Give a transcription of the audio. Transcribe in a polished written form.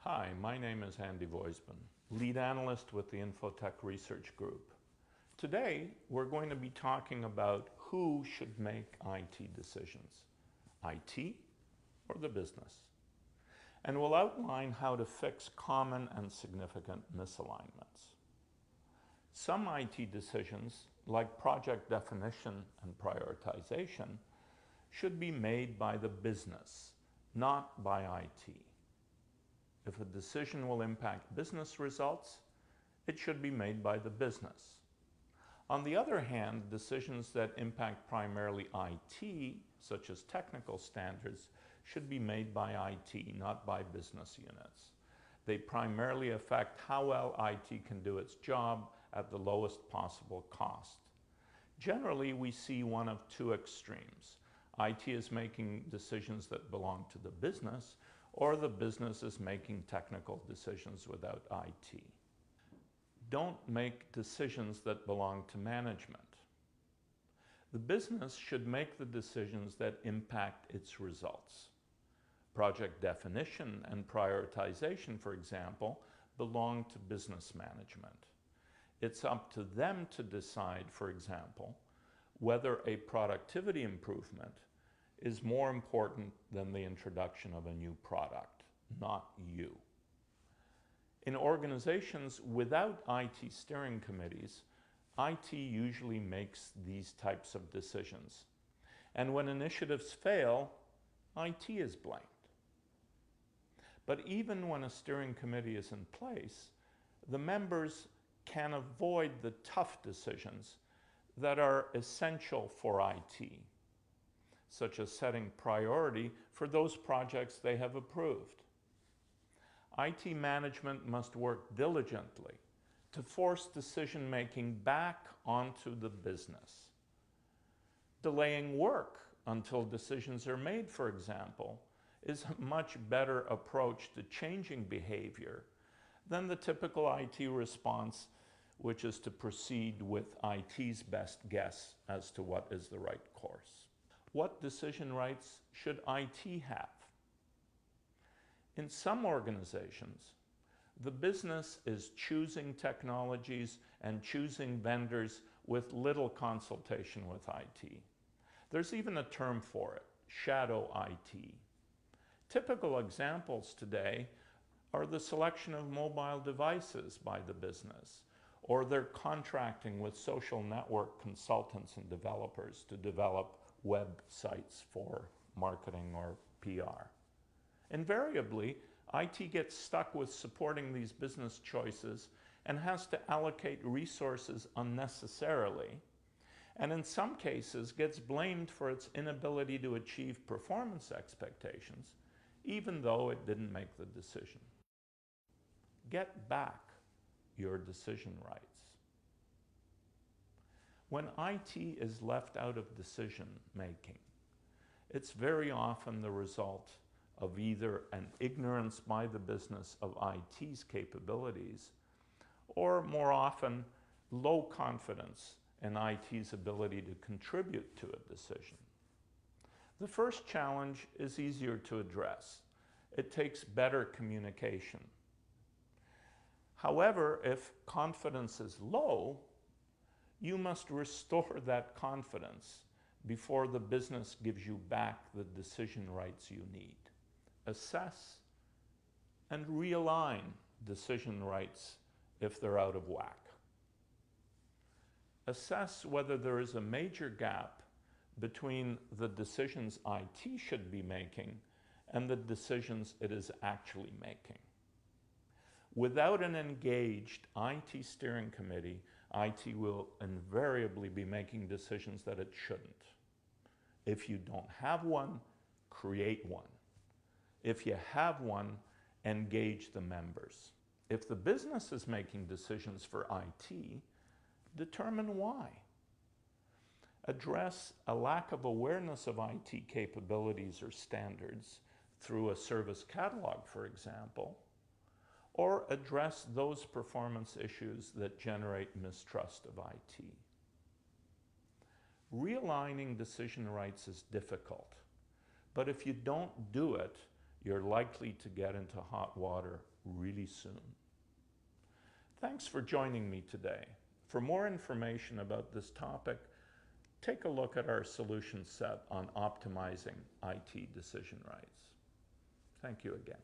Hi, my name is Andy Voisman, lead analyst with the Infotech Research Group. Today, we're going to be talking about who should make IT decisions, IT or the business. And we'll outline how to fix common and significant misalignments. Some IT decisions, like project definition and prioritization, should be made by the business, not by IT. If a decision will impact business results, it should be made by the business. On the other hand, decisions that impact primarily IT, such as technical standards, should be made by IT, not by business units. They primarily affect how well IT can do its job at the lowest possible cost. Generally, we see one of two extremes. IT is making decisions that belong to the business, or the business is making technical decisions without IT. Don't make decisions that belong to management. The business should make the decisions that impact its results. Project definition and prioritization, for example, belong to business management. It's up to them to decide, for example, whether a productivity improvement is more important than the introduction of a new product, not you. In organizations without IT steering committees, IT usually makes these types of decisions. And when initiatives fail, IT is blamed. But even when a steering committee is in place, the members can avoid the tough decisions that are essential for IT, such as setting priority for those projects they have approved. IT management must work diligently to force decision-making back onto the business. Delaying work until decisions are made, for example, is a much better approach to changing behavior than the typical IT response, which is to proceed with IT's best guess as to what is the right course. What decision rights should IT have? In some organizations, the business is choosing technologies and choosing vendors with little consultation with IT. There's even a term for it, shadow IT. Typical examples today are the selection of mobile devices by the business, or they're contracting with social network consultants and developers to develop websites for marketing or PR. Invariably, IT gets stuck with supporting these business choices and has to allocate resources unnecessarily, and in some cases gets blamed for its inability to achieve performance expectations, even though it didn't make the decision. Get back your decision rights. When IT is left out of decision making, it's very often the result of either an ignorance by the business of IT's capabilities, or more often, low confidence in IT's ability to contribute to a decision. The first challenge is easier to address. It takes better communication. However, if confidence is low, you must restore that confidence before the business gives you back the decision rights you need. Assess and realign decision rights if they're out of whack. Assess whether there is a major gap between the decisions IT should be making and the decisions it is actually making. Without an engaged IT steering committee, IT will invariably be making decisions that it shouldn't. If you don't have one, create one. If you have one, engage the members. If the business is making decisions for IT, determine why. Address a lack of awareness of IT capabilities or standards through a service catalog, for example, or address those performance issues that generate mistrust of IT. Realigning decision rights is difficult, but if you don't do it, you're likely to get into hot water really soon. Thanks for joining me today. For more information about this topic, take a look at our solution set on optimizing IT decision rights. Thank you again.